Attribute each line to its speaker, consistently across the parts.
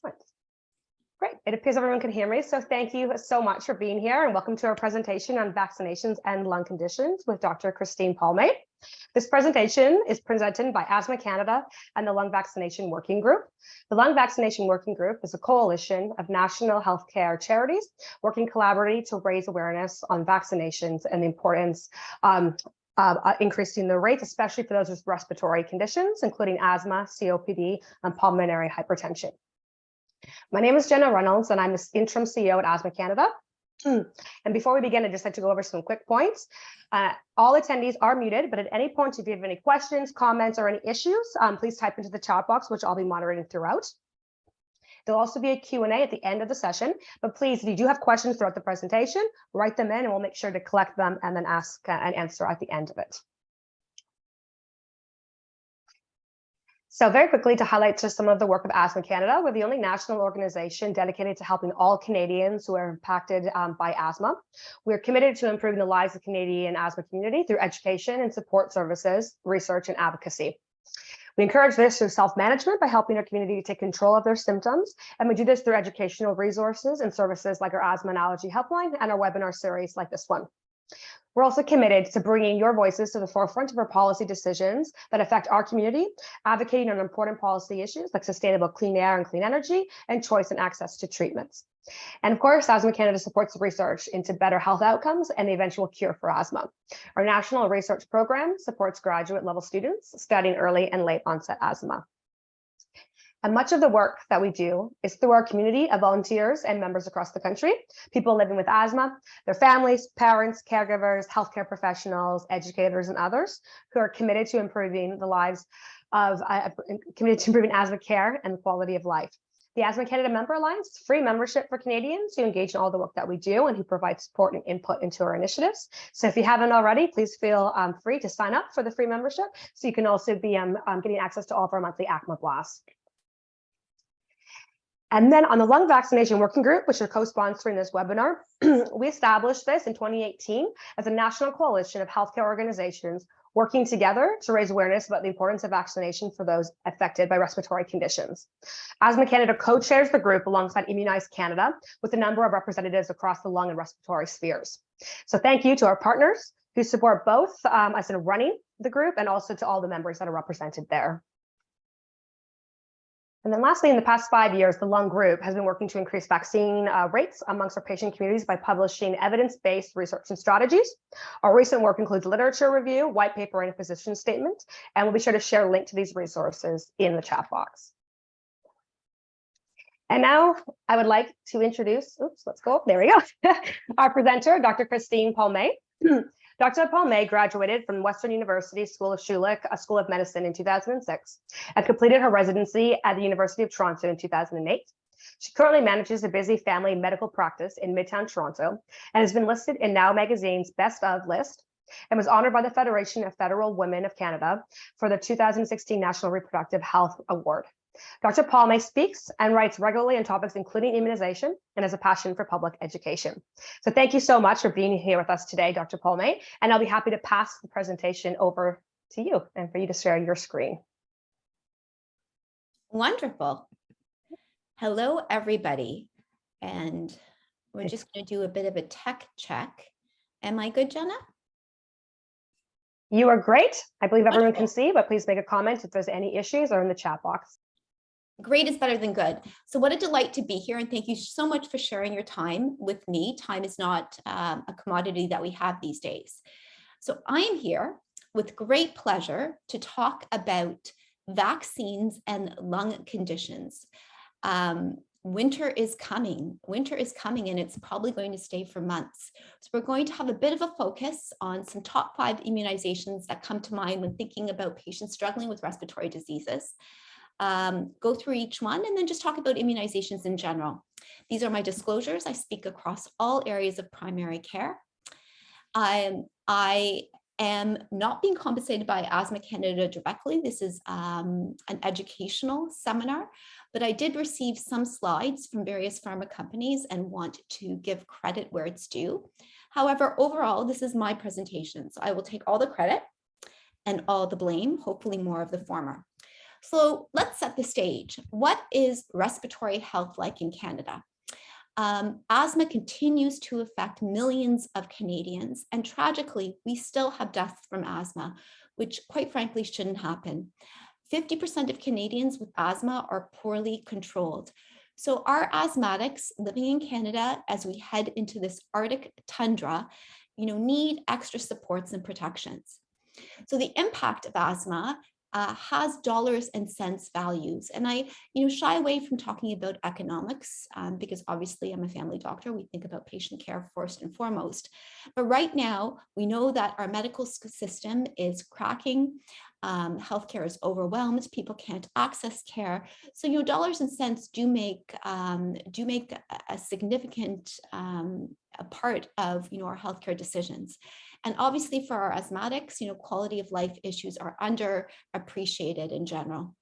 Speaker 1: Excellent. Great. It appears everyone can hear me. So thank you so much for being here and welcome to our presentation on vaccinations and lung conditions with Dr. Christine Palmay. This presentation is presented by Asthma Canada and the Lung Vaccination Working Group. The Lung Vaccination Working Group is a coalition of national healthcare charities working collaboratively to raise awareness on vaccinations and the importance increasing the rates, especially for those with respiratory conditions, including asthma, COPD, and pulmonary hypertension. My name is Jenna Reynolds, and I'm the interim CEO at Asthma Canada. And before we begin, I'd just like to go over some quick points. All attendees are muted, but at any point, if you have any questions, comments, or any issues, please type into the chat box, which I'll be moderating throughout. There'll also be a Q&A at the end of the session, but please, if you do have questions throughout the presentation, write them in and we'll make sure to collect them and then ask and answer at the end of it. So very quickly, to highlight just some of the work of Asthma Canada, we're the only national organization dedicated to helping all Canadians who are impacted by asthma. We're committed to improving the lives of the Canadian asthma community through education and support services, research, and advocacy. We encourage this through self-management by helping our community to take control of their symptoms. And we do this through educational resources and services like our Asthma and Allergy Helpline and our webinar series like this one. We're also committed to bringing your voices to the forefront of our policy decisions that affect our community, advocating on important policy issues like sustainable clean air and clean energy, and choice and access to treatments. And of course, Asthma Canada supports research into better health outcomes and the eventual cure for asthma. Our national research program supports graduate level students studying early and late onset asthma. And much of the work that we do is through our community of volunteers and members across the country, people living with asthma, their families, parents, caregivers, healthcare professionals, educators, and others who are committed to improving the lives of, committed to improving asthma care and the quality of life. The Asthma Canada Member Alliance is free membership for Canadians who engage in all the work that we do and who provide support and input into our initiatives. So if you haven't already, please feel free to sign up for the free membership so you can also be getting access to all of our monthly ACMA blasts. And then on the Lung Vaccination Working Group, which are co-sponsoring this webinar, we established this in 2018 as a national coalition of healthcare organizations working together to raise awareness about the importance of vaccination for those affected by respiratory conditions. Asthma Canada co-chairs the group alongside Immunize Canada with a number of representatives across the lung and respiratory spheres. So thank you to our partners who support both us in running the group and also to all the members that are represented there. And then lastly, in the past 5 years, the Lung Group has been working to increase vaccine rates amongst our patient communities by publishing evidence-based research and strategies. Our recent work includes literature review, white paper, and a position statement, and we'll be sure to share a link to these resources in the chat box. And now I would like to introduce, let's go, there we go, our presenter, Dr. Christine Palmay. Dr. Palmay graduated from Western University School of Schulich, a School of Medicine in 2006, and completed her residency at the University of Toronto in 2008. She currently manages a busy family medical practice in Midtown Toronto and has been listed in Now Magazine's Best Of list and was honored by the Federation of Federal Women of Canada for the 2016 National Reproductive Health Award. Dr. Palmay speaks and writes regularly on topics including immunization and has a passion for public education. So thank you so much for being here with us today, Dr. Palmay, and I'll be happy to pass the presentation over to you and for you to share your screen.
Speaker 2: Wonderful. Hello, everybody. And we're just going to do a bit of a tech check. Am I good, Jenna?
Speaker 1: You are great. I believe everyone can see, but please make a comment if there's any issues or in the chat box.
Speaker 2: Great is better than good. So what a delight to be here. And thank you so much for sharing your time with me. Time is not a commodity that we have these days. So I am here with great pleasure to talk about vaccines and lung conditions. Winter is coming. Winter is coming, and it's probably going to stay for months. So we're going to have a bit of a focus on some top 5 immunizations that come to mind when thinking about patients struggling with respiratory diseases. Go through each one and then just talk about immunizations in general. These are my disclosures. I speak across all areas of primary care. I am not being compensated by Asthma Canada directly. This is an educational seminar, but I did receive some slides from various pharma companies and want to give credit where it's due. However, overall, this is my presentation. So I will take all the credit and all the blame, hopefully more of the former. So let's set the stage. What is respiratory health like in Canada? Asthma continues to affect millions of Canadians, and tragically, we still have deaths from asthma, which quite frankly shouldn't happen. 50% of Canadians with asthma are poorly controlled. So our asthmatics living in Canada, as we head into this Arctic tundra, need extra supports and protections. So the impact of asthma has dollars and cents values. And I, shy away from talking about economics because obviously I'm a family doctor. We think about patient care first and foremost. But right now, we know that our medical system is cracking. Healthcare is overwhelmed. People can't access care. So, dollars and cents do make a significant a part of, our healthcare decisions. And obviously for our asthmatics, quality of life issues are underappreciated in general.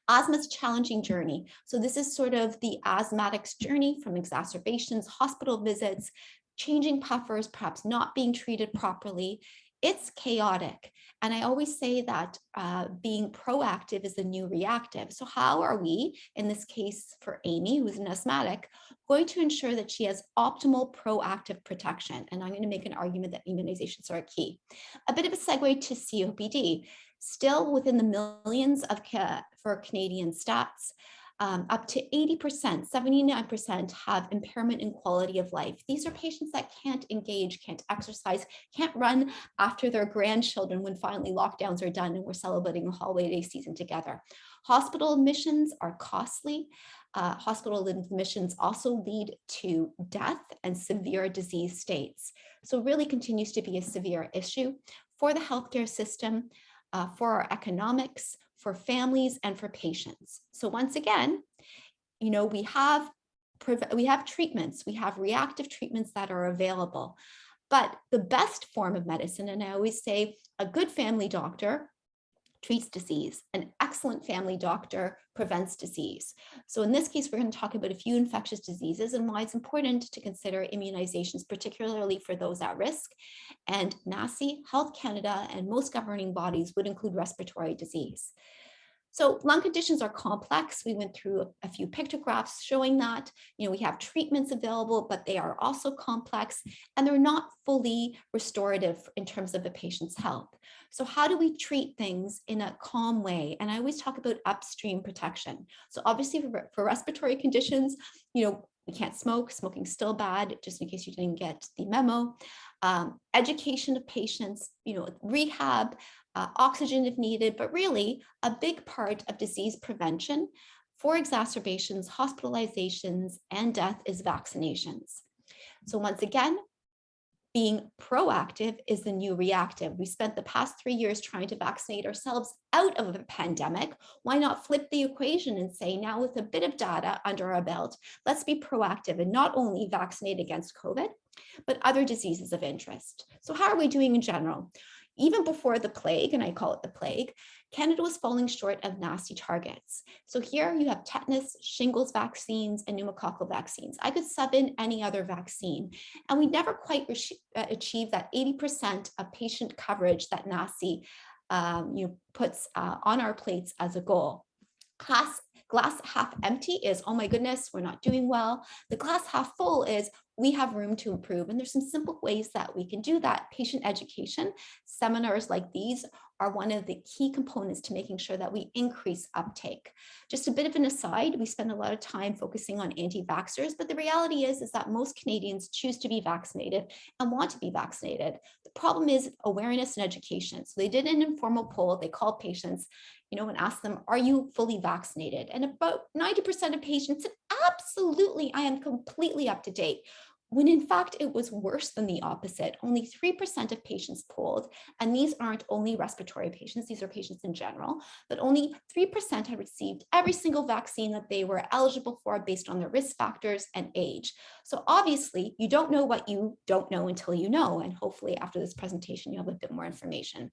Speaker 2: Asthma's challenging journey. So this is sort of the asthmatic's journey from exacerbations, hospital visits, changing puffers, perhaps not being treated properly. It's chaotic. And I always say that being proactive is the new reactive. So how are we, in this case for Amy, who's an asthmatic, going to ensure that she has optimal proactive protection? And I'm going to make an argument that immunizations are key. A bit of a segue to COPD. Still within the millions of for Canadian stats, up to 80%, 79% have impairment in quality of life. These are patients that can't engage, can't exercise, can't run after their grandchildren when finally lockdowns are done and we're celebrating a holiday season together. Hospital admissions are costly. Hospital admissions also lead to death and severe disease states. So really continues to be a severe issue for the healthcare system, for our economics, for families, and for patients. So once again, we have treatments, we have reactive treatments that are available, but the best form of medicine, and I always say a good family doctor treats disease. An excellent family doctor prevents disease. So in this case, we're going to talk about a few infectious diseases and why it's important to consider immunizations, particularly for those at risk. And NACI, Health Canada, and most governing bodies would include respiratory disease. So lung conditions are complex. We went through a few pictographs showing that, we have treatments available, but they are also complex and they're not fully restorative in terms of the patient's health. So how do we treat things in a calm way? And I always talk about upstream protection. So obviously for respiratory conditions, we can't smoke, smoking's still bad, just in case you didn't get the memo. Education of patients, rehab, oxygen if needed, but really a big part of disease prevention for exacerbations, hospitalizations, and death is vaccinations. So once again, being proactive is the new reactive. We spent the past 3 years trying to vaccinate ourselves out of a pandemic. Why not flip the equation and say, now with a bit of data under our belt, let's be proactive and not only vaccinate against COVID, but other diseases of interest. So how are we doing in general? Even before the plague, and I call it the plague, Canada was falling short of NACI targets. So here you have tetanus, shingles vaccines, and pneumococcal vaccines. I could sub in any other vaccine, and we never quite achieved that 80% of patient coverage that NACI puts on our plates as a goal. Glass half empty is, oh my goodness, we're not doing well. The glass half full is, we have room to improve. And there's some simple ways that we can do that. Patient education, seminars like these are one of the key components to making sure that we increase uptake. Just a bit of an aside, we spend a lot of time focusing on anti-vaxxers, but the reality is that most Canadians choose to be vaccinated and want to be vaccinated. The problem is awareness and education. So they did an informal poll, they called patients, and asked them, are you fully vaccinated? And about 90% of patients said, absolutely, I am completely up to date. When in fact, it was worse than the opposite. Only 3% of patients polled, and these aren't only respiratory patients, these are patients in general, but only 3% had received every single vaccine that they were eligible for based on their risk factors and age. So obviously, you don't know what you don't know until you know, and hopefully after this presentation, you have a bit more information.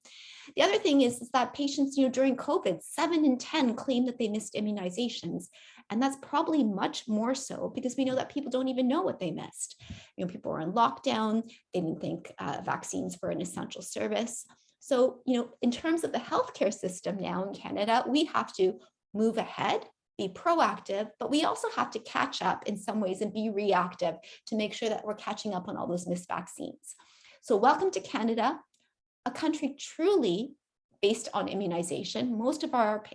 Speaker 2: The other thing is that patients, during COVID, 7 in 10 claim that they missed immunizations. And that's probably much more so because we know that people don't even know what they missed. People were in lockdown, they didn't think vaccines were an essential service. So, in terms of the healthcare system now in Canada, we have to move ahead, be proactive, but we also have to catch up in some ways and be reactive to make sure that we're catching up on all those missed vaccines. So welcome to Canada, a country truly based on immunization. Most of our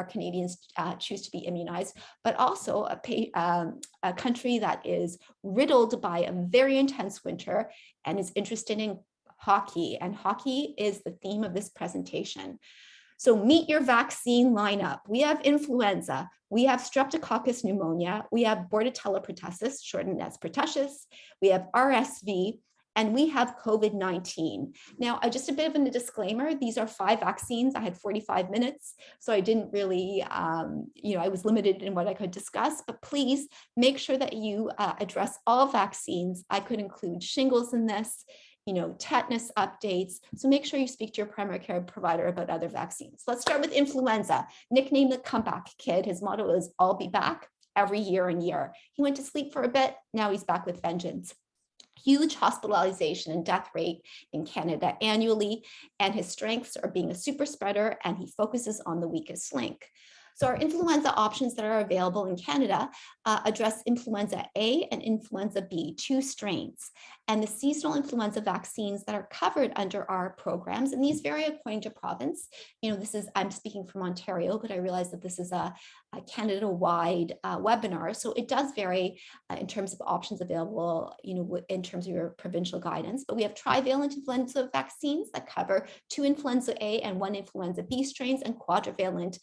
Speaker 2: Canadians choose to be immunized, but also a country that is riddled by a very intense winter and is interested in hockey. And hockey is the theme of this presentation. So meet your vaccine lineup. We have influenza, we have streptococcus pneumonia, we have bordetella pertussis, shortened as pertussis, we have RSV, and we have COVID-19. Now, just a bit of a disclaimer, these are 5 vaccines. I had 45 minutes, so I didn't really, I was limited in what I could discuss, but please make sure that you address all vaccines. I could include shingles in this, tetanus updates. So make sure you speak to your primary care provider about other vaccines. Let's start with influenza, nicknamed the comeback kid. His motto is, I'll be back every year and year. He went to sleep for a bit, now he's back with vengeance. Huge hospitalization and death rate in Canada annually, and his strengths are being a super spreader, and he focuses on the weakest link. So our influenza options that are available in Canada address influenza A and influenza B, 2 strains, and the seasonal influenza vaccines that are covered under our programs. And these vary according to province. I'm speaking from Ontario, but I realize that this is a Canada-wide webinar. So it does vary in terms of options available, in terms of your provincial guidance. But we have trivalent influenza vaccines that cover 2 influenza A and 1 influenza B strains, and quadrivalent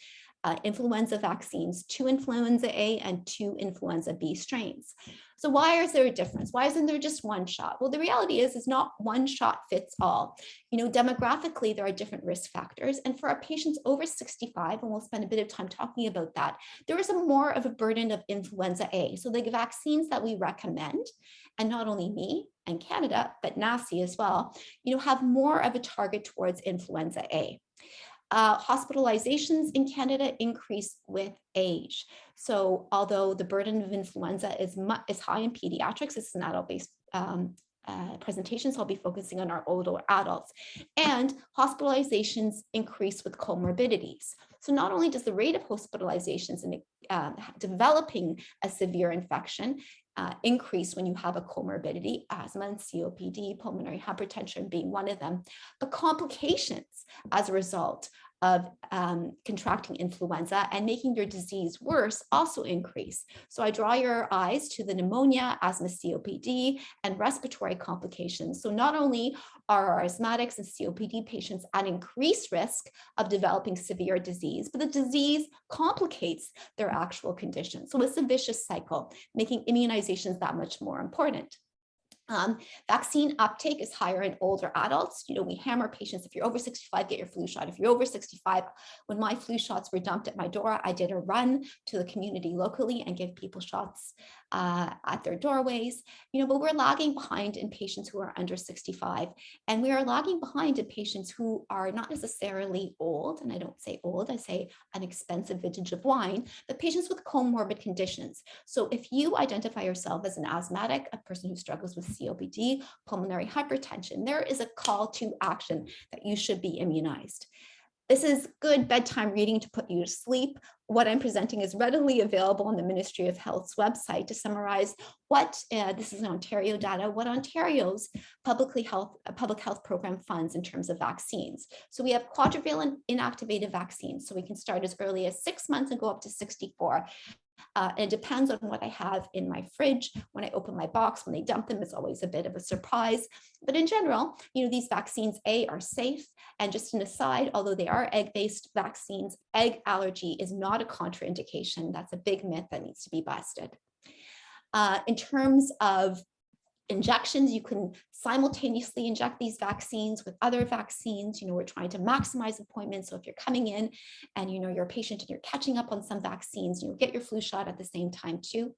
Speaker 2: influenza vaccines, 2 influenza A and 2 influenza B strains. So why is there a difference? Why isn't there just one shot? Well, the reality is not one shot fits all. Demographically, there are different risk factors. And for our patients over 65, and we'll spend a bit of time talking about that, there is more of a burden of influenza A. So the vaccines that we recommend, and not only me and Canada, but NACI as well, have more of a target towards influenza A. Hospitalizations in Canada increase with age. So although the burden of influenza is high in pediatrics, it's an adult-based presentation, so I'll be focusing on our older adults. And hospitalizations increase with comorbidities. So not only does the rate of hospitalizations and developing a severe infection increase when you have a comorbidity, asthma and COPD, pulmonary hypertension being one of them, but complications as a result of contracting influenza and making your disease worse also increase. So I draw your eyes to the pneumonia, asthma, COPD, and respiratory complications. So not only are our asthmatics and COPD patients at increased risk of developing severe disease, but the disease complicates their actual condition. So it's a vicious cycle, making immunizations that much more important. Vaccine uptake is higher in older adults. We hammer patients, if you're over 65, get your flu shot. If you're over 65, when my flu shots were dumped at my door, I did a run to the community locally and give people shots at their doorways. But we're lagging behind in patients who are under 65. And we are lagging behind in patients who are not necessarily old, and I don't say old, I say an expensive vintage of wine, but patients with comorbid conditions. So if you identify yourself as an asthmatic, a person who struggles with COPD, pulmonary hypertension, there is a call to action that you should be immunized. This is good bedtime reading to put you to sleep. What I'm presenting is readily available on the Ministry of Health's website to summarize what, this is Ontario data, what Ontario's public health program funds in terms of vaccines. So we have quadrivalent inactivated vaccines. So we can start as early as 6 months and go up to 64. It depends on what I have in my fridge. When I open my box, when they dump them, it's always a bit of a surprise. But in general, these vaccines, are safe. And just an aside, although they are egg-based vaccines, egg allergy is not a contraindication. That's a big myth that needs to be busted. In terms of injections, you can simultaneously inject these vaccines with other vaccines. We're trying to maximize appointments. So if you're coming in and you're a patient and you're catching up on some vaccines, get your flu shot at the same time too.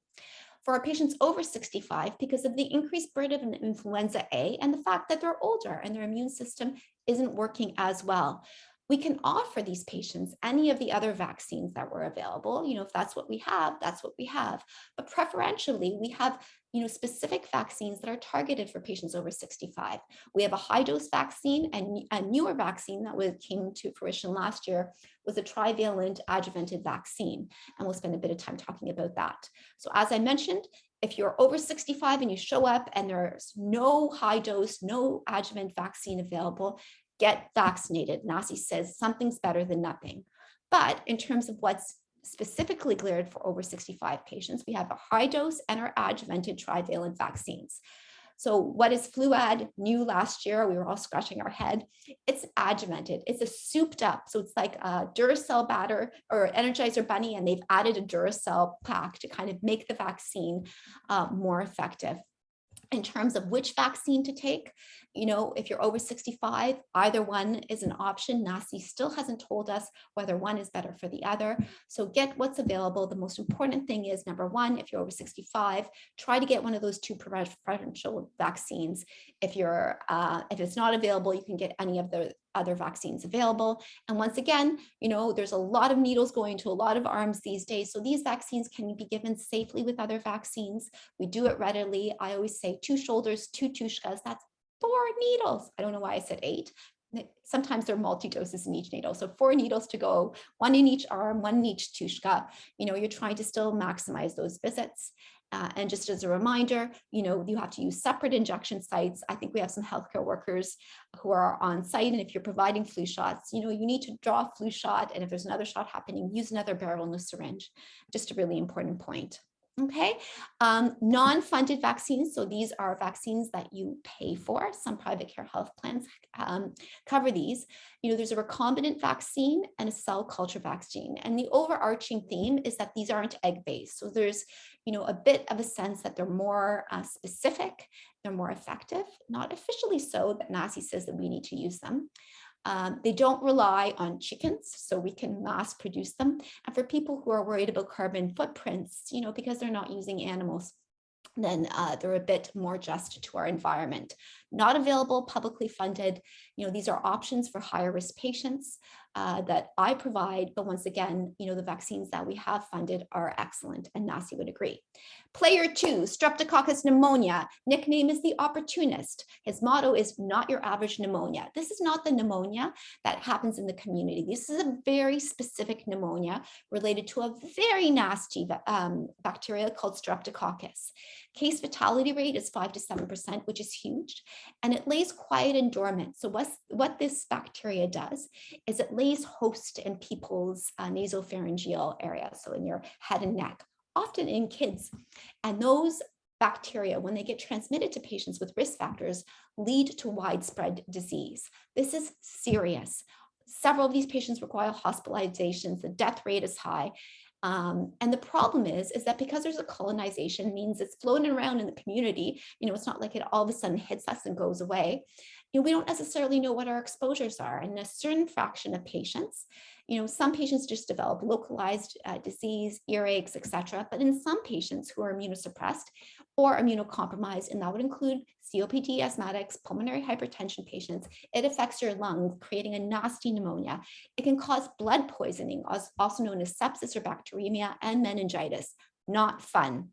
Speaker 2: For our patients over 65, because of the increased burden of influenza A and the fact that they're older and their immune system isn't working as well, we can offer these patients any of the other vaccines that were available. If that's what we have, that's what we have. But preferentially, we have specific vaccines that are targeted for patients over 65. We have a high dose vaccine, and a newer vaccine that came to fruition last year was a trivalent adjuvanted vaccine. And we'll spend a bit of time talking about that. So as I mentioned, if you're over 65 and you show up and there's no high dose, no adjuvant vaccine available, get vaccinated. NACI says something's better than nothing. But in terms of what's specifically cleared for over 65 patients, we have a high dose and our adjuvanted trivalent vaccines. So what is FluAd new last year? We were all scratching our head. It's adjuvanted. It's a souped up. So it's like a Duracell batter or Energizer bunny, and they've added a Duracell pack to kind of make the vaccine more effective. In terms of which vaccine to take, if you're over 65, either one is an option. NACI still hasn't told us whether one is better for the other. So get what's available. The most important thing is, number one, if you're over 65, try to get one of those two preferential vaccines. If it's not available, you can get any of the other vaccines available. And once again, there's a lot of needles going to a lot of arms these days. So these vaccines can be given safely with other vaccines. We do it readily. I always say 2 shoulders, 2 tushkas. That's 4 needles. I don't know why I said 8. Sometimes there are multi-doses in each needle. So 4 needles to go, 1 in each arm, 1 in each tushka. You're trying to still maximize those visits. And just as a reminder, you have to use separate injection sites. I think we have some healthcare workers who are on site. And if you're providing flu shots, you need to draw a flu shot. And if there's another shot happening, use another barrel in the syringe. Just a really important point. Okay, non-funded vaccines. So these are vaccines that you pay for. Some private care health plans cover these. There's a recombinant vaccine and a cell culture vaccine. And the overarching theme is that these aren't egg-based. So there's, a bit of a sense that they're more specific, they're more effective, not officially so that NACI says that we need to use them. They don't rely on chickens, so we can mass produce them. And for people who are worried about carbon footprints, because they're not using animals, then they're a bit more just to our environment. Not available, publicly funded. These are options for higher risk patients that I provide. But once again, the vaccines that we have funded are excellent, and NACI would agree. Player 2, Streptococcus pneumonia. Nickname is the opportunist. His motto is not your average pneumonia. This is not the pneumonia that happens in the community. This is a very specific pneumonia related to a very nasty bacteria called Streptococcus. Case fatality rate is 5 to 7%, which is huge. And it lays quiet and dormant. So what this bacteria does is it lays host in people's nasopharyngeal area, so in your head and neck, often in kids. And those bacteria, when they get transmitted to patients with risk factors, lead to widespread disease. This is serious. Several of these patients require hospitalizations. The death rate is high. And the problem is that because there's a colonization, means it's floating around in the community. It's not like it all of a sudden hits us and goes away. We don't necessarily know what our exposures are. And in a certain fraction of patients, some patients just develop localized disease, earaches, etc. But in some patients who are immunosuppressed or immunocompromised, and that would include COPD asthmatics, pulmonary hypertension patients, it affects your lungs, creating a nasty pneumonia. It can cause blood poisoning, also known as sepsis or bacteremia, and meningitis. Not fun.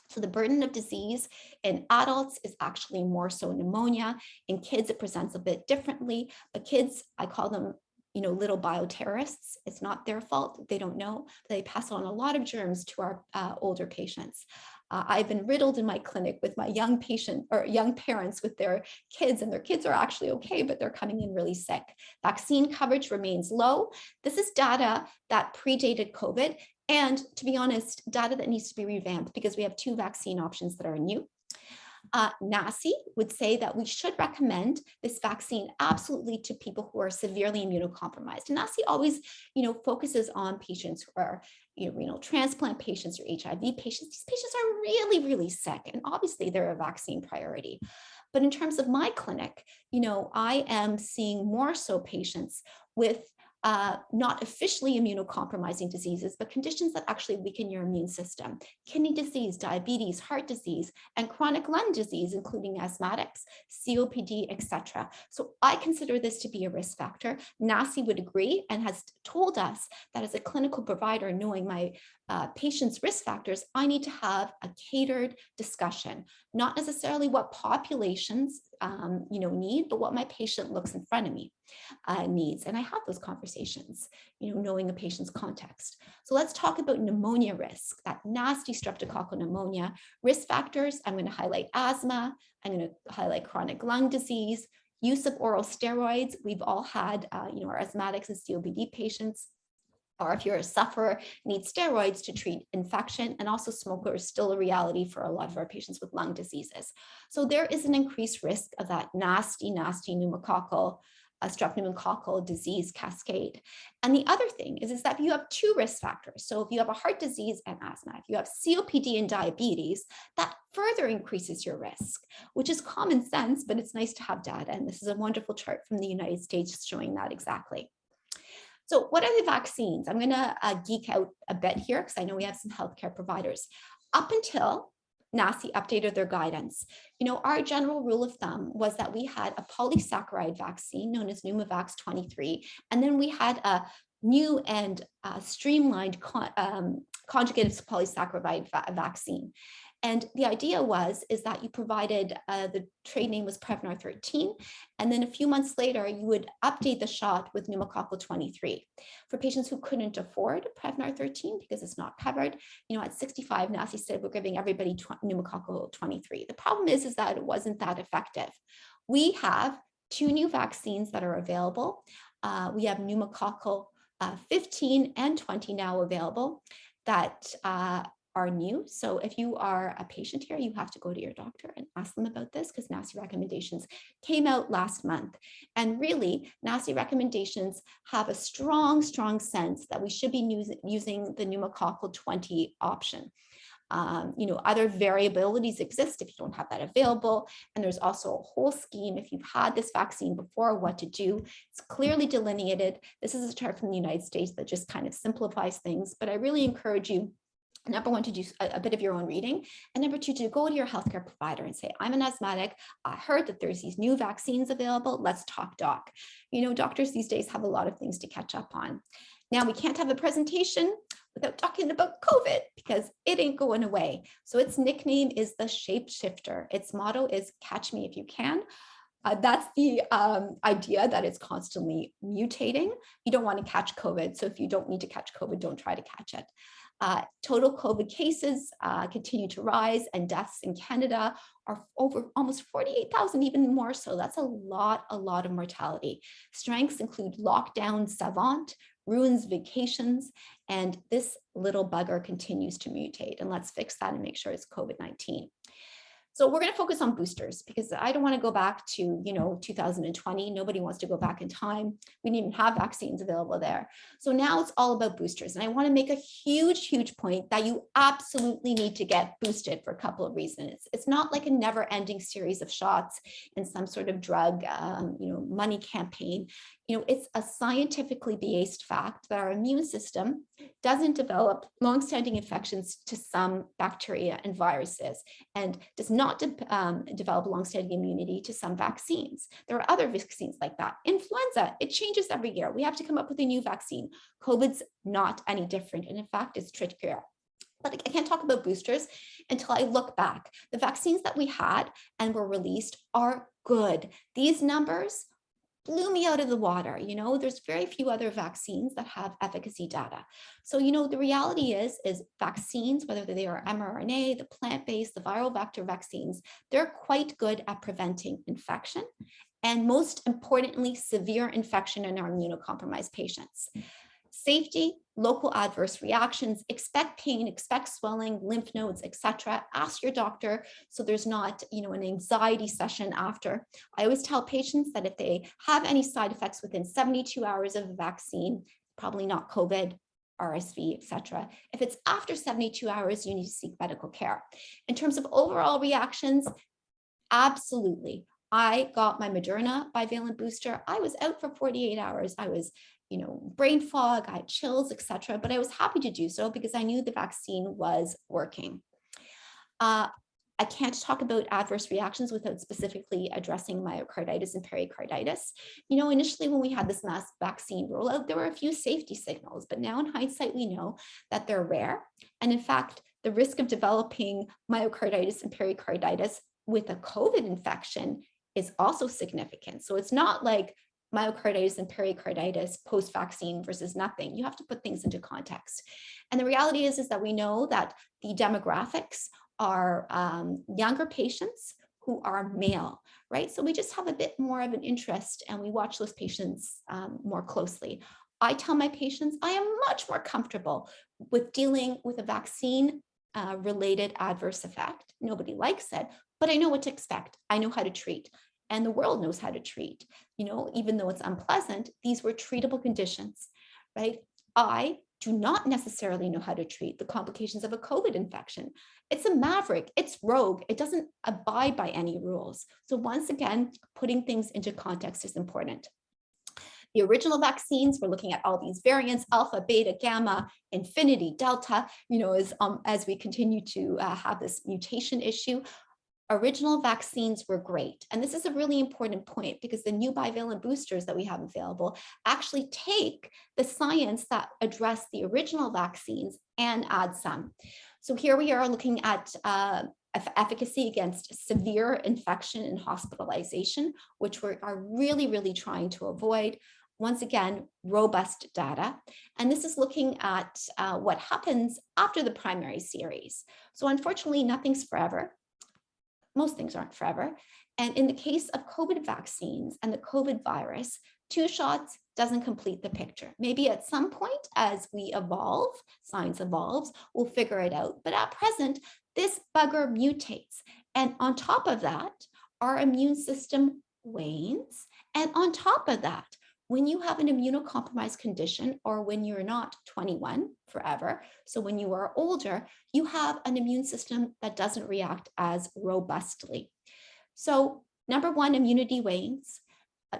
Speaker 2: So the burden of disease in adults is actually more so pneumonia. In kids, it presents a bit differently, but kids, I call them, little bioterrorists. It's not their fault. They don't know. They pass on a lot of germs to our older patients. I've been riddled in my clinic with my young parents with their kids, and their kids are actually okay, but they're coming in really sick. Vaccine coverage remains low. This is data that predated COVID. And to be honest, data that needs to be revamped because we have 2 vaccine options that are new. NACI would say that we should recommend this vaccine absolutely to people who are severely immunocompromised. And NACI always, focuses on patients who are renal transplant patients or HIV patients. These patients are really, really sick, and obviously they're a vaccine priority. But in terms of my clinic, I am seeing more so patients with not officially immunocompromising diseases, but conditions that actually weaken your immune system: kidney disease, diabetes, heart disease, and chronic lung disease, including asthmatics, COPD, etc. So I consider this to be a risk factor. NACI would agree and has told us that as a clinical provider, knowing my patients' risk factors, I need to have a catered discussion, not necessarily what populations need, but what my patient looks in front of me needs. And I have those conversations, knowing a patient's context. So let's talk about pneumonia risk, that nasty streptococcal pneumonia. Risk factors, I'm going to highlight asthma, I'm going to highlight chronic lung disease, use of oral steroids. We've all had, our asthmatics and COPD patients, or if you're a sufferer, need steroids to treat infection, and also smoker is still a reality for a lot of our patients with lung diseases. So there is an increased risk of that nasty pneumococcal, strep pneumococcal disease cascade. And the other thing is that you have two risk factors. So if you have a heart disease and asthma, if you have COPD and diabetes, that further increases your risk, which is common sense, but it's nice to have data. And this is a wonderful chart from the United States showing that exactly. So what are the vaccines? I'm going to geek out a bit here because I know we have some healthcare providers. Up until NACI updated their guidance, our general rule of thumb was that we had a polysaccharide vaccine known as Pneumovax 23, and then we had a new and streamlined conjugated polysaccharide vaccine. And the idea is that you provided, the trade name was Prevnar 13, and then a few months later, you would update the shot with pneumococcal 23. For patients who couldn't afford Prevnar 13 because it's not covered, at 65, NACI said we're giving everybody pneumococcal 23. The problem is that it wasn't that effective. We have two new vaccines that are available. We have pneumococcal 15 and 20 now available that are new. So if you are a patient here, you have to go to your doctor and ask them about this, because NACI recommendations came out last month. And really, NACI recommendations have a strong sense that we should be using the pneumococcal 20 option. Other variabilities exist if you don't have that available. And there's also a whole scheme if you've had this vaccine before, what to do. It's clearly delineated. This is a chart from the United States that just kind of simplifies things, but I really encourage you, number one, to do a bit of your own reading, and number two, to go to your healthcare provider and say, I'm an asthmatic. I heard that there's these new vaccines available. Let's talk doc. Doctors these days have a lot of things to catch up on. Now, we can't have a presentation without talking about COVID because it ain't going away. So its nickname is the shapeshifter. Its motto is catch me if you can. That's the idea that it's constantly mutating. You don't want to catch COVID. So if you don't need to catch COVID, don't try to catch it. Total COVID cases continue to rise, and deaths in Canada are over almost 48,000, even more so. That's a lot of mortality. Strengths include lockdown savant, ruins vacations, and this little bugger continues to mutate. And let's fix that and make sure it's COVID-19. So we're going to focus on boosters because I don't want to go back to, 2020. Nobody wants to go back in time. We didn't even have vaccines available there. So now it's all about boosters. And I want to make a huge point that you absolutely need to get boosted for a couple of reasons. It's not like a never ending series of shots in some sort of drug, money campaign. It's a scientifically based fact that our immune system doesn't develop longstanding infections to some bacteria and viruses, and does not develop longstanding immunity to some vaccines. There are other vaccines like that. Influenza, it changes every year. We have to come up with a new vaccine. COVID's not any different, and in fact, it's trickier. But I can't talk about boosters until I look back. The vaccines that we had and were released are good. These numbers blew me out of the water. There's very few other vaccines that have efficacy data. So, the reality is vaccines, whether they are mRNA, the plant-based, the viral vector vaccines, they're quite good at preventing infection, and most importantly, severe infection in our immunocompromised patients. Safety, local adverse reactions, expect pain, expect swelling, lymph nodes, etc. Ask your doctor so there's not, an anxiety session after. I always tell patients that if they have any side effects within 72 hours of the vaccine, probably not COVID, RSV, etc. If it's after 72 hours, you need to seek medical care. In terms of overall reactions, absolutely. I got my Moderna bivalent booster. I was out for 48 hours. I was brain fog, I had chills, etc. But I was happy to do so because I knew the vaccine was working. I can't talk about adverse reactions without specifically addressing myocarditis and pericarditis. Initially when we had this mass vaccine rollout, there were a few safety signals, but now in hindsight, we know that they're rare. And in fact, the risk of developing myocarditis and pericarditis with a COVID infection is also significant. So it's not like myocarditis and pericarditis post-vaccine versus nothing. You have to put things into context. And the reality is that we know that the demographics are younger patients who are male, right? So we just have a bit more of an interest and we watch those patients more closely. I tell my patients I am much more comfortable with dealing with a vaccine related adverse effect. Nobody likes it, but I know what to expect. I know how to treat, and the world knows how to treat. Even though it's unpleasant, these were treatable conditions, right? I do not necessarily know how to treat the complications of a COVID infection. It's a maverick, it's rogue, it doesn't abide by any rules. So once again, putting things into context is important. The original vaccines, we're looking at all these variants, alpha, beta, gamma, infinity, delta, as we continue to have this mutation issue. Original vaccines were great. And this is a really important point because the new bivalent boosters that we have available actually take the science that address the original vaccines and add some. So here we are looking at efficacy against severe infection and hospitalization, which we are really, really trying to avoid. Once again, robust data. And this is looking at what happens after the primary series. So unfortunately, nothing's forever. Most things aren't forever. And in the case of COVID vaccines and the COVID virus, 2 shots doesn't complete the picture. Maybe at some point as we evolve, science evolves, we'll figure it out. But at present, this bugger mutates. And on top of that, our immune system wanes. And on top of that, when you have an immunocompromised condition or when you're not 21 forever, so when you are older, you have an immune system that doesn't react as robustly. So number one, immunity wanes.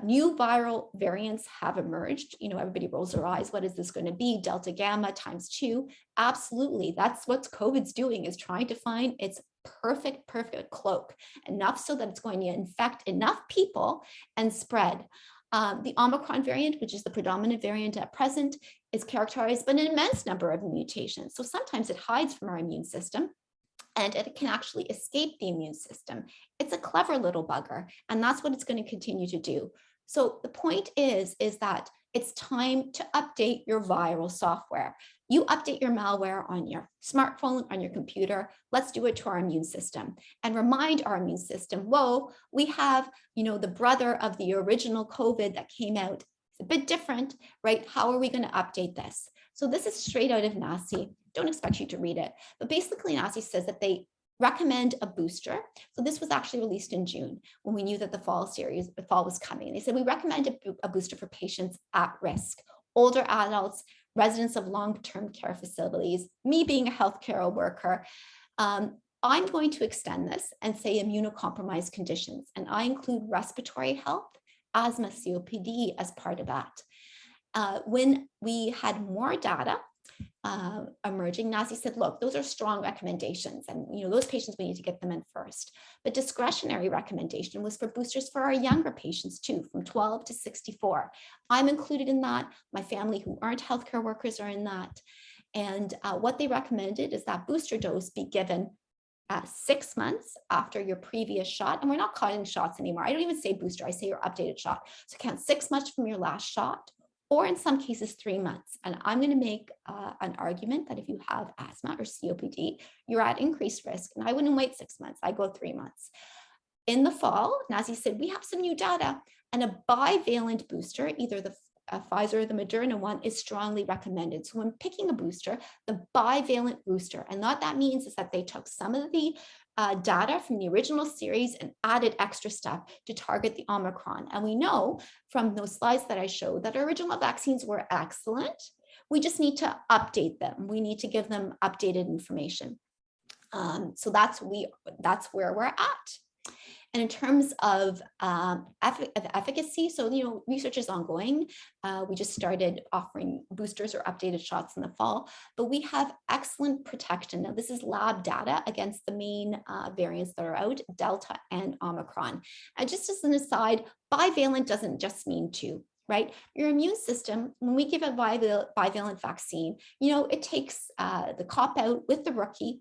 Speaker 2: New viral variants have emerged. Everybody rolls their eyes. What is this going to be? Delta gamma times 2. Absolutely. That's what COVID's doing, is trying to find its perfect cloak, enough so that it's going to infect enough people and spread. The Omicron variant, which is the predominant variant at present, is characterized by an immense number of mutations. So sometimes it hides from our immune system and it can actually escape the immune system. It's a clever little bugger, and that's what it's going to continue to do. So the point is that it's time to update your viral software. You update your malware on your smartphone, on your computer. Let's do it to our immune system and remind our immune system, whoa, we have, the brother of the original COVID that came out. It's a bit different, right? How are we going to update this? So this is straight out of NACI. Don't expect you to read it. But basically, NACI says that they recommend a booster. So this was actually released in June when we knew that the fall was coming. And they said, we recommend a booster for patients at risk, older adults, residents of long-term care facilities, me being a healthcare worker. I'm going to extend this and say immunocompromised conditions. And I include respiratory health, asthma, COPD as part of that. When we had more data emerging, NACI said, look, those are strong recommendations. And those patients, we need to get them in first. But discretionary recommendation was for boosters for our younger patients too, from 12 to 64. I'm included in that. My family who aren't healthcare workers are in that. And what they recommended is that booster dose be given 6 months after your previous shot. And we're not calling shots anymore. I don't even say booster, I say your updated shot. So count 6 months from your last shot, or in some cases 3 months. And I'm going to make an argument that if you have asthma or COPD, you're at increased risk. And I wouldn't wait 6 months, I go 3 months. In the fall, NACI said, we have some new data, and a bivalent booster, either the Pfizer or the Moderna one, is strongly recommended. So when picking a booster, the bivalent booster, and what that means is that they took some of the data from the original series and added extra stuff to target the Omicron. And we know from those slides that I showed that original vaccines were excellent. We just need to update them. We need to give them updated information. So that's where we're at. And in terms of efficacy, so, research is ongoing. We just started offering boosters or updated shots in the fall, but we have excellent protection. Now, this is lab data against the main variants that are out, Delta and Omicron. And just as an aside, bivalent doesn't just mean 2. Right? Your immune system, when we give a bivalent vaccine, it takes the cop out with the rookie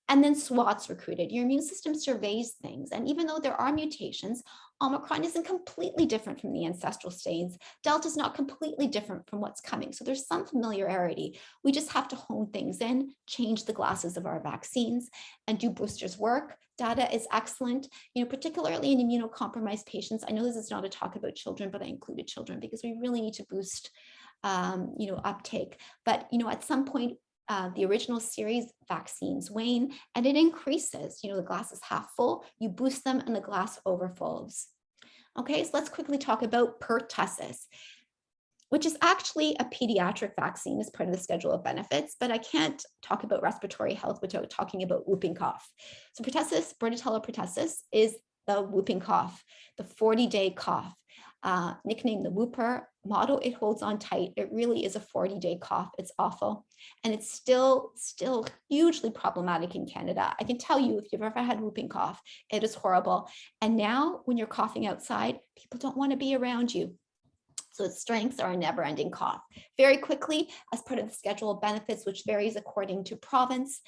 Speaker 2: and then SWAT's recruited. Your immune system surveys things. And even though there are mutations, Omicron isn't completely different from the ancestral strains. Delta is not completely different from what's coming. So there's some familiarity. We just have to hone things in, change the glasses of our vaccines, and do boosters work. Data is excellent, particularly in immunocompromised patients. I know this is not a talk about children, but I included children because we really need to boost, uptake. But, at some point, the original series vaccines wane and it increases. The glass is half full, you boost them and the glass overflows. Okay, so let's quickly talk about pertussis, which is actually a pediatric vaccine as part of the schedule of benefits, but I can't talk about respiratory health without talking about whooping cough. So pertussis, Bordetella pertussis, is the whooping cough, the 40-day cough. Nicknamed the whooper, motto, it holds on tight. It really is a 40-day cough. It's awful. And it's still hugely problematic in Canada. I can tell you, if you've ever had whooping cough, it is horrible. And now when you're coughing outside, people don't want to be around you. So its strengths are a never-ending cough. Very quickly, as part of the schedule of benefits, which varies according to province,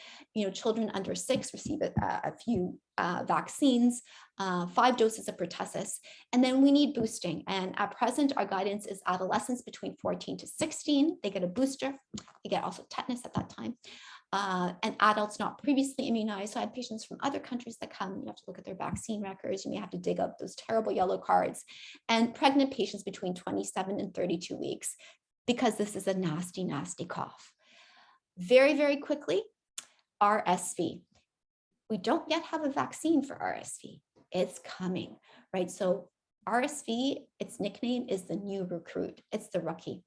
Speaker 2: children under 6 receive a few vaccines, 5 doses of pertussis, and then we need boosting. And at present, our guidance is adolescents between 14 to 16. They get a booster. They get also tetanus at that time. And adults not previously immunized. So I have patients from other countries that come. You have to look at their vaccine records. You may have to dig up those terrible yellow cards. And pregnant patients between 27 and 32 weeks, because this is a nasty, nasty cough. Very, very quickly, RSV. We don't yet have a vaccine for RSV. It's coming, right? So RSV, its nickname is the new recruit. It's the rookie.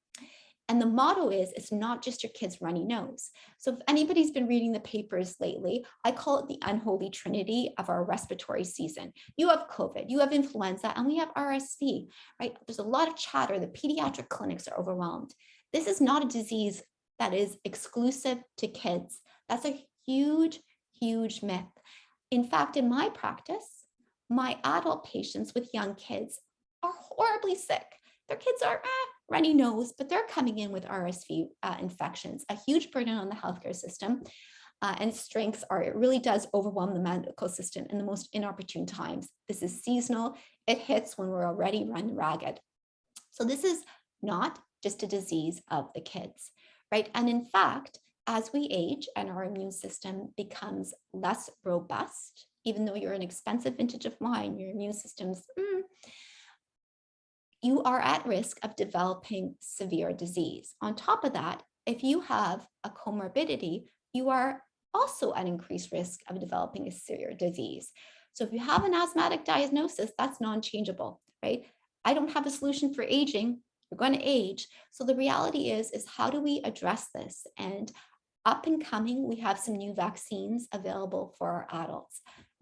Speaker 2: And the motto is, it's not just your kid's runny nose. So if anybody's been reading the papers lately, I call it the unholy trinity of our respiratory season. You have COVID, you have influenza, and we have RSV, right? There's a lot of chatter. The pediatric clinics are overwhelmed. This is not a disease that is exclusive to kids. That's a huge, huge myth. In fact, in my practice, my adult patients with young kids are horribly sick. Their kids are runny nose, but they're coming in with RSV infections, a huge burden on the healthcare system. And its strengths are, it really does overwhelm the medical system in the most inopportune times. This is seasonal. It hits when we're already run ragged. So this is not just a disease of the kids, right? And in fact, as we age and our immune system becomes less robust, even though you're an expensive vintage of wine, your immune system's, you are at risk of developing severe disease. On top of that, if you have a comorbidity, you are also at increased risk of developing a severe disease. So if you have an asthmatic diagnosis, that's non-changeable, right? I don't have a solution for aging. You're going to age. So the reality is how do we address this? And up and coming, we have some new vaccines available for our adults.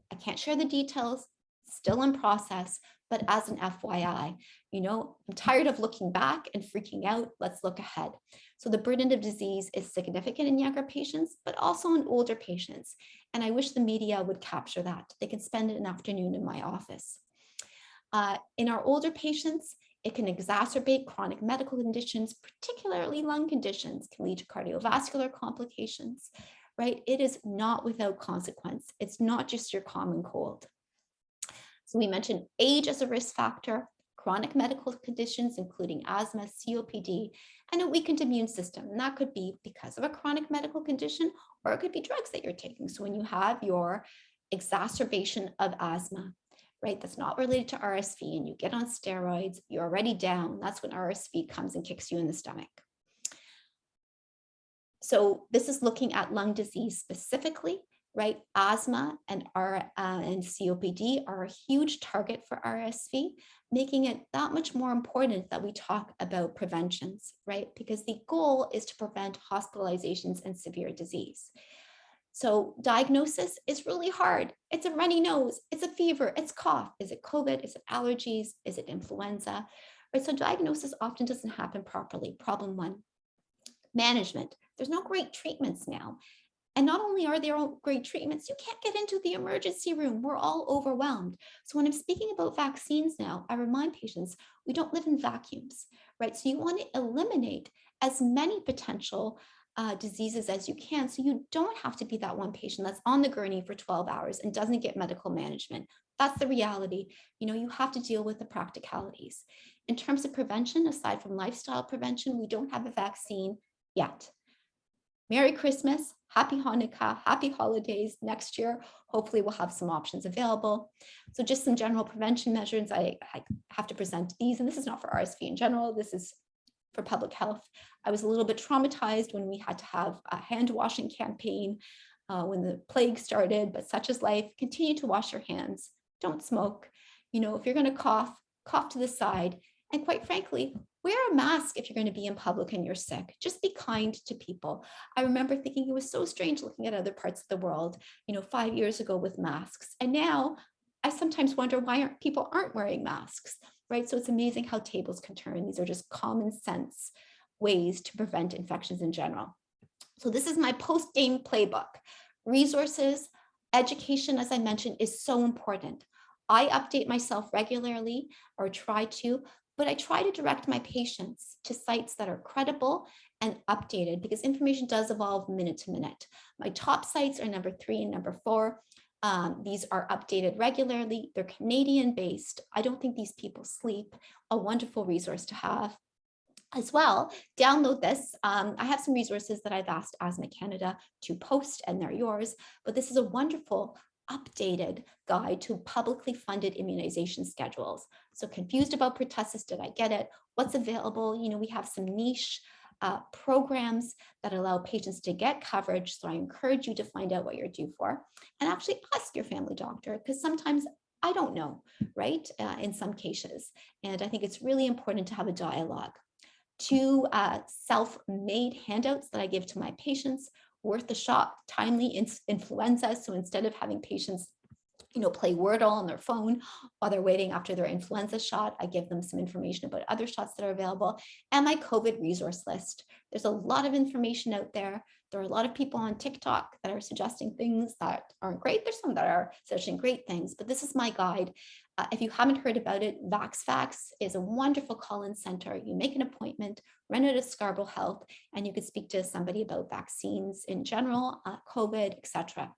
Speaker 2: I can't share the details, still in process, but as an FYI, I'm tired of looking back and freaking out. Let's look ahead. So the burden of disease is significant in younger patients, but also in older patients. And I wish the media would capture that. They can spend an afternoon in my office. In our older patients, it can exacerbate chronic medical conditions, particularly lung conditions, can lead to cardiovascular complications, right? It is not without consequence. It's not just your common cold. So we mentioned age as a risk factor, chronic medical conditions, including asthma, COPD, and a weakened immune system. And that could be because of a chronic medical condition, or it could be drugs that you're taking. So when you have your exacerbation of asthma, right, that's not related to RSV, and you get on steroids, you're already down, that's when RSV comes and kicks you in the stomach. So this is looking at lung disease specifically, right? Asthma and COPD are a huge target for RSV, making it that much more important that we talk about preventions, right? Because the goal is to prevent hospitalizations and severe disease. So diagnosis is really hard. It's a runny nose, it's a fever, it's cough. Is it COVID? Is it allergies? Is it influenza? Right, so diagnosis often doesn't happen properly. Problem one. Management. There's no great treatments now. And not only are there great treatments, you can't get into the emergency room. We're all overwhelmed. So when I'm speaking about vaccines now, I remind patients, we don't live in vacuums, right? So you want to eliminate as many potential diseases as you can, so you don't have to be that one patient that's on the gurney for 12 hours and doesn't get medical management. That's the reality. You have to deal with the practicalities. In terms of prevention, aside from lifestyle prevention, we don't have a vaccine yet. Merry Christmas, Happy Hanukkah, Happy Holidays. Next year, hopefully we'll have some options available. So just some general prevention measures. I have to present these, and this is not for RSV in general. This is for public health. I was a little bit traumatized when we had to have a hand washing campaign when the plague started, but such is life. Continue to wash your hands. Don't smoke. If you're going to cough, cough to the side. And quite frankly, wear a mask if you're going to be in public and you're sick. Just be kind to people. I remember thinking it was so strange looking at other parts of the world, 5 years ago with masks. And now I sometimes wonder why people aren't wearing masks, right? So it's amazing how tables can turn. These are just common sense ways to prevent infections in general. So this is my post-game playbook. Resources, education, as I mentioned, is so important. I update myself regularly, or try to, but I try to direct my patients to sites that are credible and updated, because information does evolve minute to minute. My top sites are number 3 and number 4. These are updated regularly. They're Canadian based. I don't think these people sleep. A wonderful resource to have. As well, download this. I have some resources that I've asked Asthma Canada to post, and they're yours, but this is a wonderful updated guide to publicly funded immunization schedules. So confused about pertussis, did I get it? What's available? We have some niche programs that allow patients to get coverage. So I encourage you to find out what you're due for and actually ask your family doctor, because sometimes I don't know, right? In some cases. And I think it's really important to have a dialogue. 2 self-made handouts that I give to my patients: Worth a Shot, Timely Influenza. So instead of having patients, play Wordle on their phone while they're waiting after their influenza shot, I give them some information about other shots that are available. And my COVID resource list. There's a lot of information out there. There are a lot of people on TikTok that are suggesting things that aren't great. There's some that are suggesting great things, but this is my guide. If you haven't heard about it, VaxFax is a wonderful call-in center. You make an appointment, run it at Scarborough Health, and you could speak to somebody about vaccines in general, COVID, etc.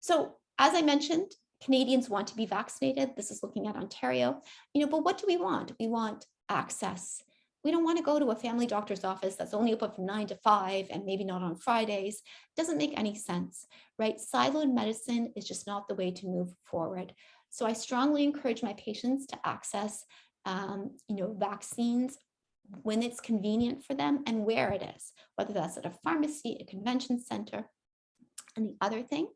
Speaker 2: So as I mentioned, Canadians want to be vaccinated. This is looking at Ontario, but what do we want? We want access. We don't want to go to a family doctor's office that's only open from 9 to 5 and maybe not on Fridays. It doesn't make any sense, right? Siloed medicine is just not the way to move forward. So I strongly encourage my patients to access, vaccines when it's convenient for them and where it is, whether that's at a pharmacy, a convention center. And the other thing,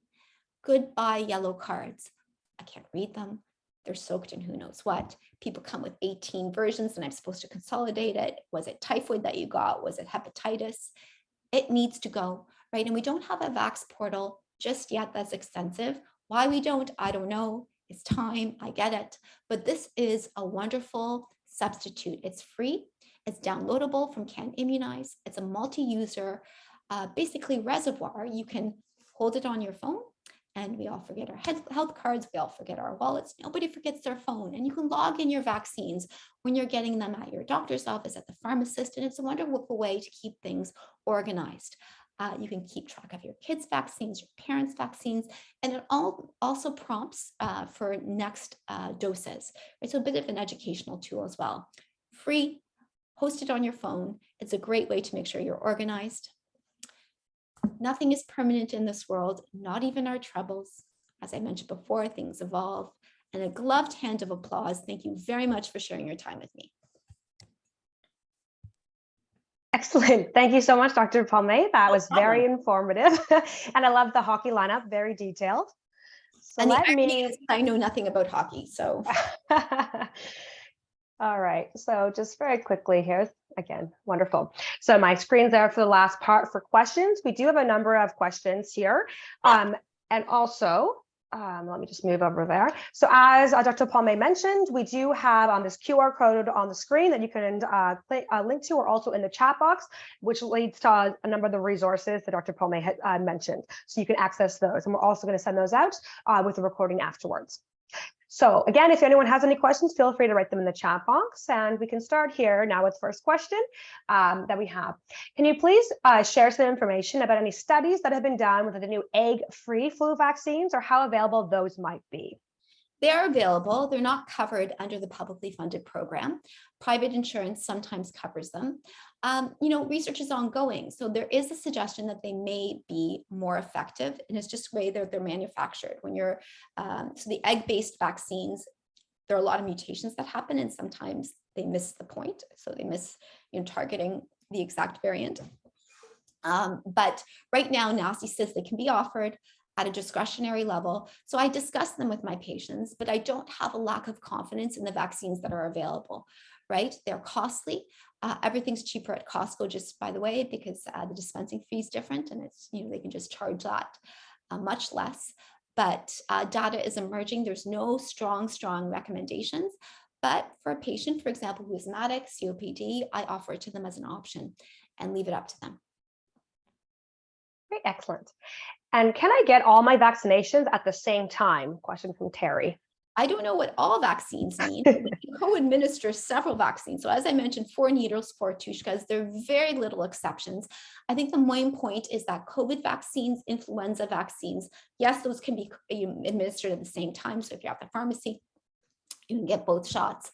Speaker 2: goodbye yellow cards. I can't read them. They're soaked in who knows what. People come with 18 versions and I'm supposed to consolidate it. Was it typhoid that you got? Was it hepatitis? It needs to go, right? And we don't have a Vax portal just yet that's extensive. Why we don't, I don't know. It's time, I get it. But this is a wonderful substitute. It's free. It's downloadable from Can Immunize. It's a multi-user, basically reservoir. You can hold it on your phone. And we all forget our health cards. We all forget our wallets. Nobody forgets their phone. And you can log in your vaccines when you're getting them at your doctor's office, at the pharmacist. And it's a wonderful way to keep things organized. You can keep track of your kids' vaccines, your parents' vaccines, and it also prompts for next doses. Right? So a bit of an educational tool as well. Free, hosted on your phone. It's a great way to make sure you're organized. Nothing is permanent in this world, not even our troubles. As I mentioned before, things evolve. And a gloved hand of applause. Thank you very much for sharing your time with me.
Speaker 1: Excellent. Thank you so much, Dr. Palmay. That was very informative. And I love the hockey lineup, very detailed. So
Speaker 2: and I know nothing about hockey, so.
Speaker 1: All right, so just very quickly here, again, wonderful. So my screen's there for the last part for questions. We do have a number of questions here. And also, let me just move over there. So as Dr. Palmay mentioned, we do have on this QR code on the screen that you can link to, or also in the chat box, which leads to a number of the resources that Dr. Palmay had mentioned. So you can access those. And we're also going to send those out with the recording afterwards. So again, if anyone has any questions, feel free to write them in the chat box, and we can start here now with the first question that we have. Can you please share some information about any studies that have been done with the new egg-free flu vaccines, or how available those might be?
Speaker 2: They are available. They're not covered under the publicly funded program. Private insurance sometimes covers them. Research is ongoing. So there is a suggestion that they may be more effective, and it's just the way that they're manufactured. When you're, so the egg-based vaccines, there are a lot of mutations that happen, and sometimes they miss the point. So they miss, targeting the exact variant. But right now, NACI says they can be offered at a discretionary level. So I discuss them with my patients, but I don't have a lack of confidence in the vaccines that are available, right? They're costly. Everything's cheaper at Costco, just by the way, because the dispensing fee is different, and it's, they can just charge that much less. But data is emerging. There's no strong recommendations. But for a patient, for example, who is asthmatic, COPD, I offer it to them as an option and leave it up to them.
Speaker 1: Great, excellent. And can I get all my vaccinations at the same time? Question from Terry.
Speaker 2: I don't know what all vaccines mean. We can co-administer several vaccines. So as I mentioned, 4 needles, 4 tushkas, there are very little exceptions. I think the main point is that COVID vaccines, influenza vaccines, yes, those can be administered at the same time. So if you're at the pharmacy, you can get both shots.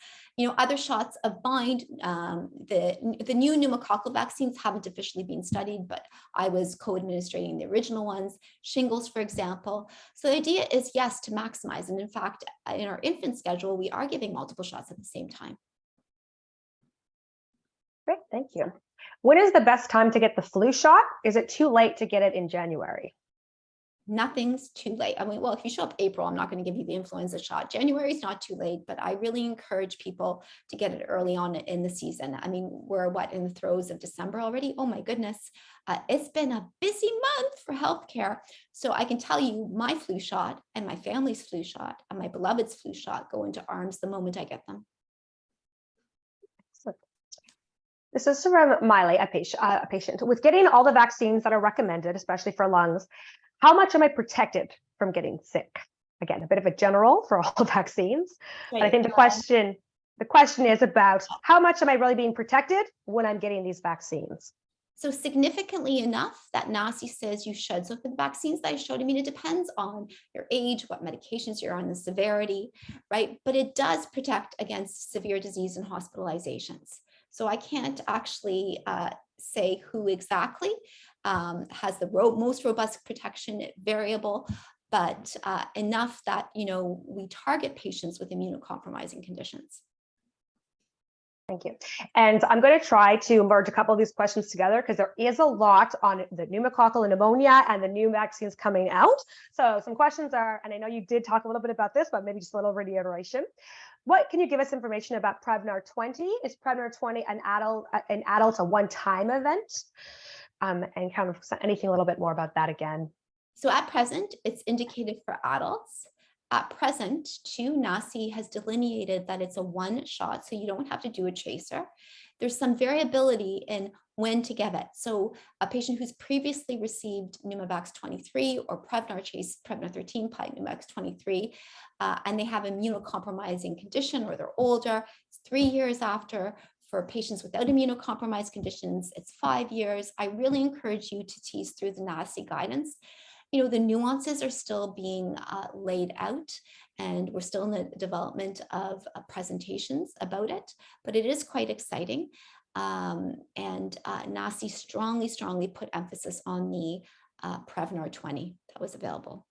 Speaker 2: Other shots of bind, the new pneumococcal vaccines haven't officially been studied, but I was co-administering the original ones, shingles, for example. So the idea is, yes, to maximize. And in fact, in our infant schedule, we are giving multiple shots at the same time.
Speaker 1: Great, thank you. When is the best time to get the flu shot? Is it too late to get it in January?
Speaker 2: Nothing's too late. I mean, well, if you show up April, I'm not going to give you the influenza shot. January is not too late, but I really encourage people to get it early on in the season. I mean, we're in the throes of December already. Oh my goodness. It's been a busy month for healthcare. So I can tell you my flu shot and my family's flu shot and my beloved's flu shot go into arms the moment I get them.
Speaker 1: Excellent. This is from Miley, a patient. With getting all the vaccines that are recommended, especially for lungs, how much am I protected from getting sick? Again, a bit of a general for all vaccines. Right. But I think the question is about how much am I really being protected when I'm getting these vaccines?
Speaker 2: So significantly enough that NACI says you should. So for the vaccines that I showed, it depends on your age, what medications you're on, the severity, right? But it does protect against severe disease and hospitalizations. So I can't actually say who exactly has the most robust protection variable, but enough that, we target patients with immunocompromising conditions.
Speaker 1: Thank you. And I'm going to try to merge a couple of these questions together because there is a lot on the pneumococcal and pneumonia and the new vaccines coming out. So some questions are, and I know you did talk a little bit about this, but maybe just a little reiteration. What can you give us information about Prevnar 20? Is Prevnar 20 an adult a one-time event? And kind of anything a little bit more about that again.
Speaker 2: So at present, it's indicated for adults. At present, NACI has delineated that it's a one shot, so you don't have to do a chaser. There's some variability in when to give it. So a patient who's previously received Pneumovax 23 or Prevnar 13, Pneumovax 23, and they have immunocompromising condition or they're older, it's 3 years after. For patients without immunocompromised conditions, it's 5 years. I really encourage you to tease through the NACI guidance. The nuances are still being laid out, and we're still in the development of presentations about it, but it is quite exciting. And NACI strongly put emphasis on the Prevnar 20 that was available.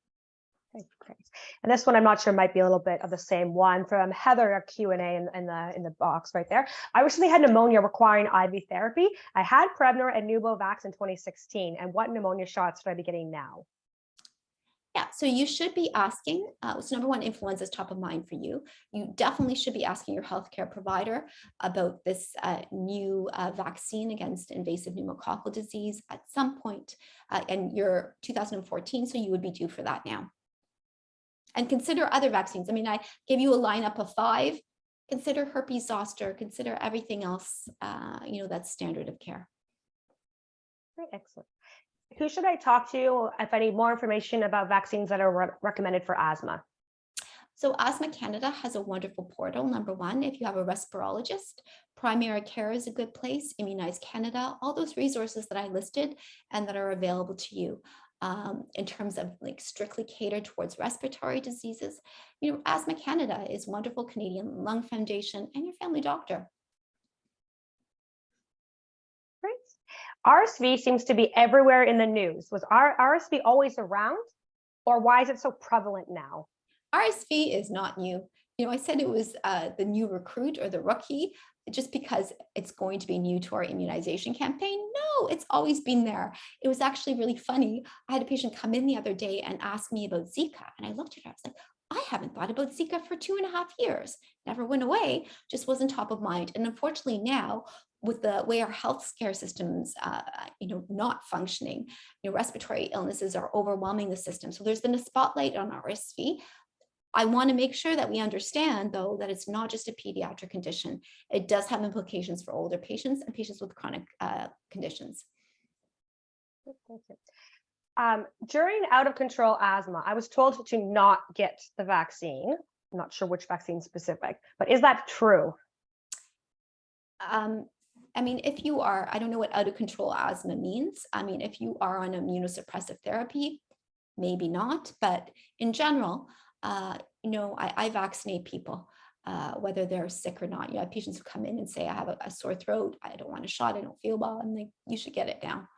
Speaker 1: Okay, great. And this one, I'm not sure, might be a little bit of the same one from Heather, a Q&A in the box right there. I recently had pneumonia requiring IV therapy. I had Prevnar and Pneumovax in 2016. And what pneumonia shots should I be getting now?
Speaker 2: Yeah, So you should be asking, so number one, influenza is top of mind for you. You definitely should be asking your healthcare provider about this new vaccine against invasive pneumococcal disease at some point, and you're 2014, so you would be due for that now. And consider other vaccines. I mean, I gave you a lineup of 5. Consider herpes zoster, consider everything else, that's standard of care.
Speaker 1: Great, excellent. Who should I talk to if I need more information about vaccines that are recommended for asthma?
Speaker 2: So Asthma Canada has a wonderful portal. Number one, if you have a respirologist, primary care is a good place, Immunize Canada, all those resources that I listed and that are available to you. In terms of like strictly catered towards respiratory diseases, Asthma Canada is wonderful, Canadian Lung Foundation, and your family doctor.
Speaker 1: Great. RSV seems to be everywhere in the news. Was RSV always around, or why is it so prevalent now?
Speaker 2: RSV is not new. I said it was the new recruit or the rookie just because it's going to be new to our immunization campaign. No, it's always been there. It was actually really funny. I had a patient come in the other day and ask me about Zika. And I looked at her, I was like, I haven't thought about Zika for 2.5 years. Never went away, just wasn't top of mind. And unfortunately now, with the way our healthcare systems, not functioning, respiratory illnesses are overwhelming the system. So there's been a spotlight on RSV. I want to make sure that we understand, though, that it's not just a pediatric condition. It does have implications for older patients and patients with chronic conditions.
Speaker 1: Thank you. During out of control asthma, I was told to not get the vaccine. I'm not sure which vaccine specific, but is that true?
Speaker 2: I mean, if you are, I don't know what out of control asthma means. I mean, if you are on immunosuppressive therapy, maybe not, but in general, I vaccinate people, whether they're sick or not. I have patients who come in and say, I have a sore throat, I don't want a shot, I don't feel well. I'm like, you should get it now.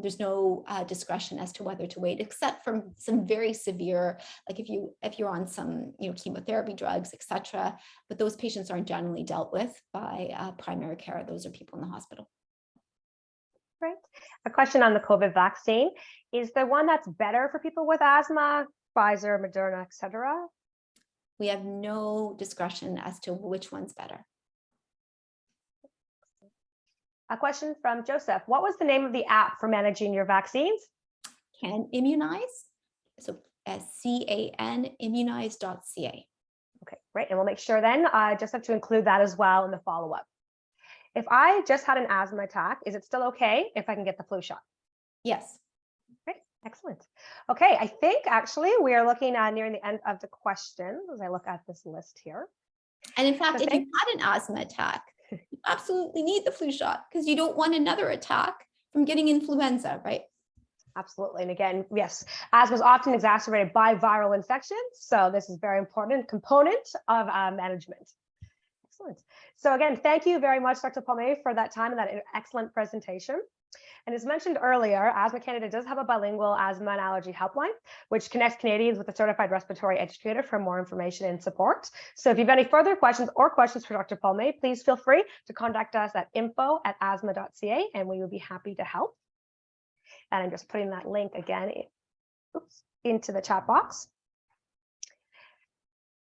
Speaker 2: There's no discretion as to whether to wait, except for some very severe, like if you're on some chemotherapy drugs, etc. But those patients aren't generally dealt with by primary care. Those are people in the hospital.
Speaker 1: Right. A question on the COVID vaccine. Is the one that's better for people with asthma, Pfizer, Moderna, etc.?
Speaker 2: We have no discretion as to which one's better.
Speaker 1: A question from Joseph. What was the name of the app for managing your vaccines?
Speaker 2: Can Immunize. So CAN, immunize.ca.
Speaker 1: Okay, great. And we'll make sure then just have to include that as well in the follow-up. If I just had an asthma attack, is it still okay if I can get the flu shot?
Speaker 2: Yes.
Speaker 1: Great, excellent. Okay, I think actually we are looking nearing the end of the questions as I look at this list here.
Speaker 2: And in fact, if you had an asthma attack, you absolutely need the flu shot because you don't want another attack from getting influenza, right?
Speaker 1: Absolutely. And again, yes, asthma is often exacerbated by viral infections. So this is a very important component of management. Excellent. So again, thank you very much, Dr. Palmay, for that time and that excellent presentation. And as mentioned earlier, Asthma Canada does have a bilingual asthma and allergy helpline, which connects Canadians with a certified respiratory educator for more information and support. So if you have any further questions or questions for Dr. Palmay, please feel free to contact us at info@asthma.ca, and we will be happy to help. And I'm just putting that link again into the chat box.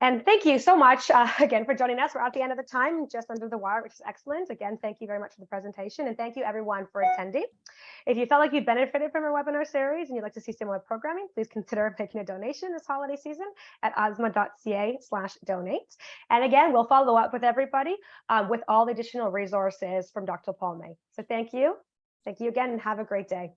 Speaker 1: And thank you so much again for joining us. We're at the end of the time, just under the wire, which is excellent. Again, thank you very much for the presentation, and thank you everyone for attending. If you felt like you benefited from our webinar series and you'd like to see similar programming, please consider making a donation this holiday season at asthma.ca/donate. And again, we'll follow up with everybody with all the additional resources from Dr. Palmay. So thank you again, and have a great day.